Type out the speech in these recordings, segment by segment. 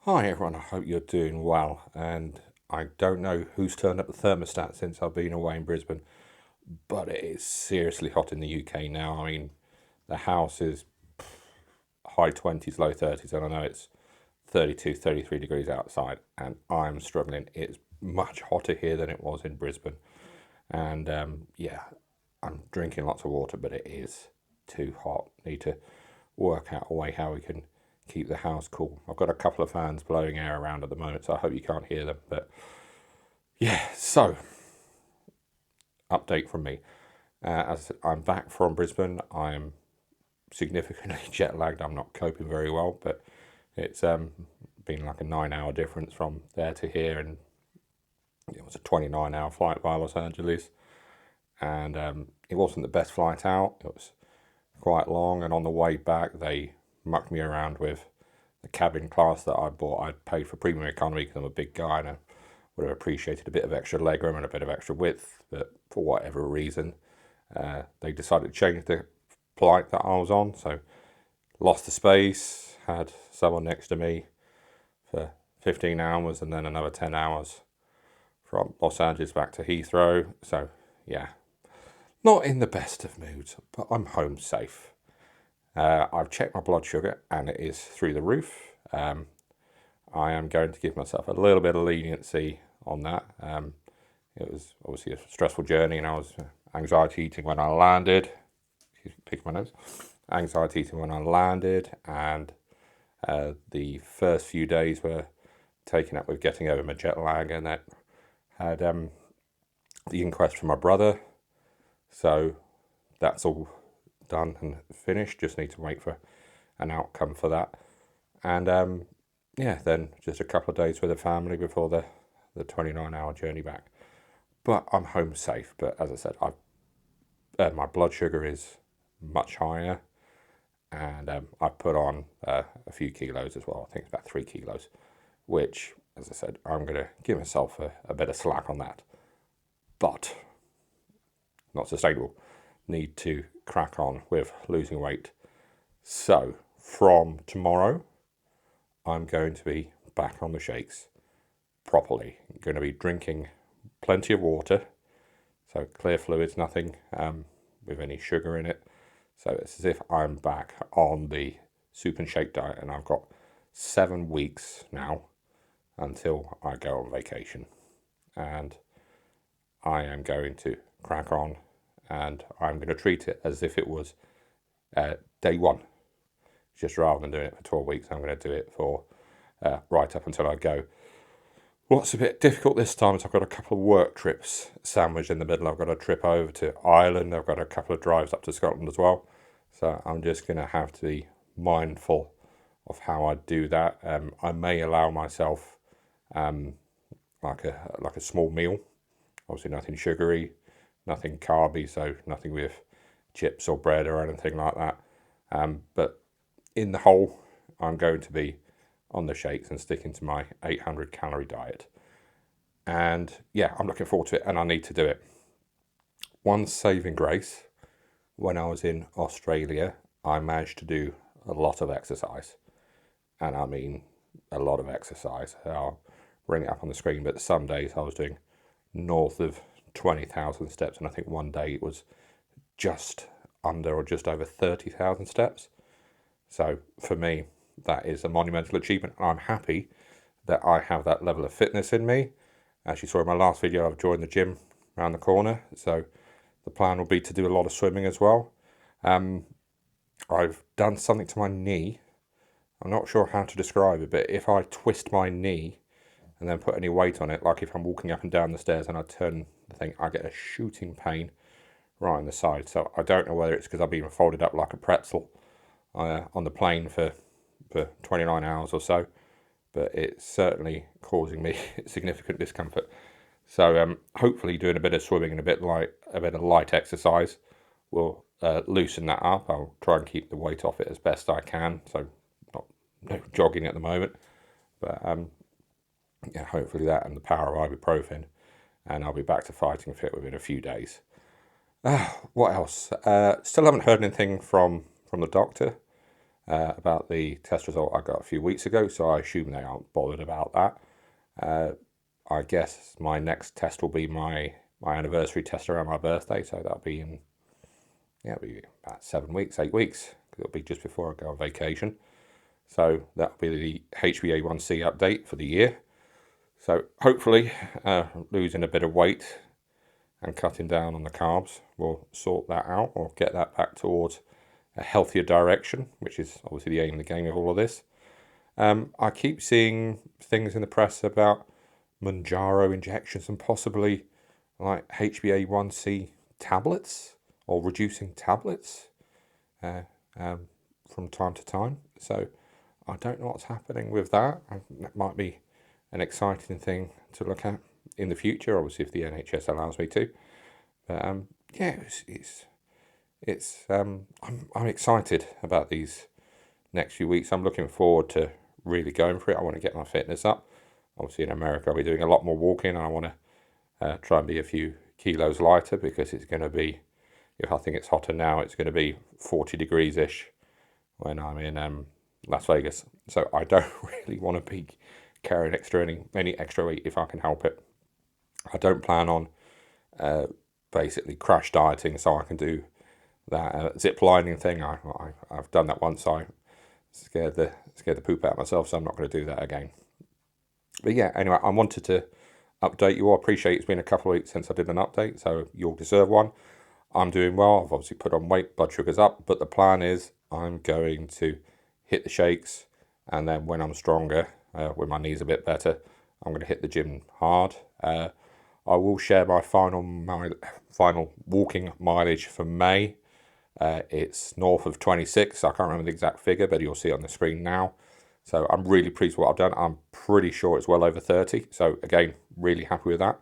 Hi everyone, I hope you're doing well. And I don't know who's turned up the thermostat since I've been away in Brisbane, but it is seriously hot in the UK now. I mean, the house is high 20s, low 30s, and I know it's 32, 33 degrees outside, and I'm struggling. It's much hotter here than it was in Brisbane. And yeah, I'm drinking lots of water, but it is too hot. Need to work out a way how we can keep the house cool. I've got a couple of fans blowing air around at the moment, so I hope you can't hear them. But yeah, so update from me. As I'm back from Brisbane, I'm significantly jet lagged. I'm not coping very well, but it's been like a 9 hour difference from there to here, and it was a 29-hour flight via Los Angeles, and it wasn't the best flight out. It was quite long, and on the way back, they mucked me around with the cabin class that I bought. I paid for premium economy because I'm a big guy and I would have appreciated a bit of extra legroom and a bit of extra width, but for whatever reason, they decided to change the flight that I was on, so lost the space, had someone next to me for 15 hours and then another 10 hours from Los Angeles back to Heathrow. So yeah, not in the best of moods, but I'm home safe. I've checked my blood sugar and it is through the roof. I am going to give myself a little bit of leniency on that. It was obviously a stressful journey, and I was anxiety eating when I landed. Pick my nose. Anxiety eating when I landed, and the first few days were taken up with getting over my jet lag, and that had the inquest from my brother. So that's all done and finished. Just need to wait for an outcome for that, and yeah, then just a couple of days with the family before the 29-hour journey back. But I'm home safe. But as I said, my blood sugar is much higher, and I put on a few kilos as well. I think it's about 3 kilos, which, as I said, I'm going to give myself a bit of slack on that. But not sustainable. Need to crack on with losing weight. So from tomorrow, I'm going to be back on the shakes properly. I'm going to be drinking plenty of water, so clear fluids, nothing with any sugar in it. So it's as if I'm back on the soup and shake diet, and I've got 7 weeks now until I go on vacation. And I am going to crack on, and I'm going to treat it as if it was day one. Just rather than doing it for 12 weeks, I'm going to do it for right up until I go. What's a bit difficult this time is I've got a couple of work trips sandwiched in the middle. I've got a trip over to Ireland. I've got a couple of drives up to Scotland as well. So I'm just going to have to be mindful of how I do that. I may allow myself like a small meal. Obviously nothing sugary, nothing carby, so nothing with chips or bread or anything like that. But in the whole, I'm going to be on the shakes and sticking to my 800 calorie diet. And yeah, I'm looking forward to it, and I need to do it. One saving grace, when I was in Australia, I managed to do a lot of exercise. And I mean a lot of exercise. I'll bring it up on the screen, but some days I was doing north of 20,000 steps, and I think one day it was just under or just over 30,000 steps. So for me, that is a monumental achievement. I'm happy that I have that level of fitness in me. As you saw in my last video, I've joined the gym around the corner. So the plan will be to do a lot of swimming as well. I've done something to my knee. I'm not sure how to describe it, but if I twist my knee and then put any weight on it, like if I'm walking up and down the stairs and I turn the thing, I get a shooting pain right on the side. So I don't know whether it's because I've been folded up like a pretzel on the plane for 29 hours or so, but it's certainly causing me significant discomfort. So hopefully doing a bit of swimming and a bit of light exercise will loosen that up. I'll try and keep the weight off it as best I can, so no jogging at the moment, but yeah, hopefully that and the power of ibuprofen, and I'll be back to fighting fit within a few days. What else? Still haven't heard anything from the doctor. about the test result I got a few weeks ago, so I assume they aren't bothered about that. I guess my next test will be my anniversary test around my birthday, so that'll be in, yeah, it'll be about 7 weeks, 8 weeks. It'll be just before I go on vacation. So that'll be the HbA1c update for the year. So hopefully losing a bit of weight and cutting down on the carbs will sort that out, or get that back towards a healthier direction, which is obviously the aim of the game of all of this. I keep seeing things in the press about Mounjaro injections and possibly like HbA1c tablets or reducing tablets from time to time. So I don't know what's happening with that. That might be an exciting thing to look at in the future, obviously if the NHS allows me to. But yeah, I'm excited about these next few weeks. I'm looking forward to really going for it. I want to get my fitness up. Obviously in America I'll be doing a lot more walking, and I want to try and be a few kilos lighter, because it's going to be, if I think it's hotter now, it's going to be 40 degrees ish when I'm in Las Vegas. So I don't really want to be carrying any extra weight if I can help it. I don't plan on basically crash dieting so I can do that zip lining thing. I've done that once. I scared the poop out of myself, so I'm not going to do that again. But yeah, anyway, I wanted to update you all. I appreciate it's been a couple of weeks since I did an update, so you'll deserve one. I'm doing well. I've obviously put on weight, blood sugar's up, but the plan is I'm going to hit the shakes, and then when I'm stronger, when my knee's a bit better, I'm going to hit the gym hard. I will share my final walking mileage for May. It's north of 26. I can't remember the exact figure, but you'll see it on the screen now. So I'm really pleased with what I've done. I'm pretty sure it's well over 30. So again, really happy with that.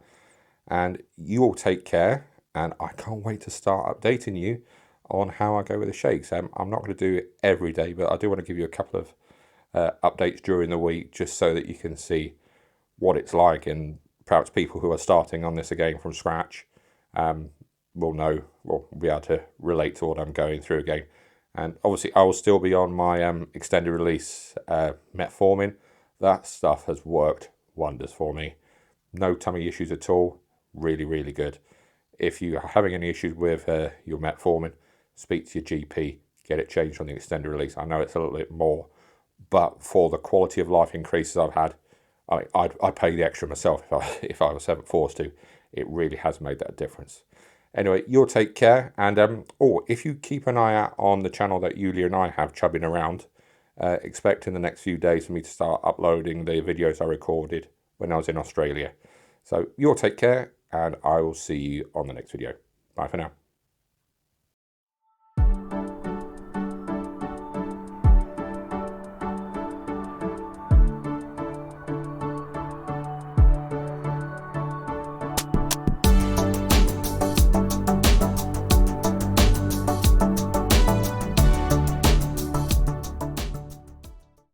And you all take care. And I can't wait to start updating you on how I go with the shakes. I'm not going to do it every day, but I do want to give you a couple of updates during the week, just so that you can see what it's like, and perhaps people who are starting on this again from scratch will be able to relate to what I'm going through again. And obviously I will still be on my extended release metformin. That stuff has worked wonders for me. No tummy issues at all. Really, really good. If you are having any issues with your metformin, speak to your GP, get it changed on the extended release. I know it's a little bit more, but for the quality of life increases I've had, I'd pay the extra myself if I was ever forced to. It really has made that difference. Anyway, you'll take care. And if you keep an eye out on the channel that Yulia and I have chubbing around, expect in the next few days for me to start uploading the videos I recorded when I was in Australia. So you'll take care, and I will see you on the next video. Bye for now.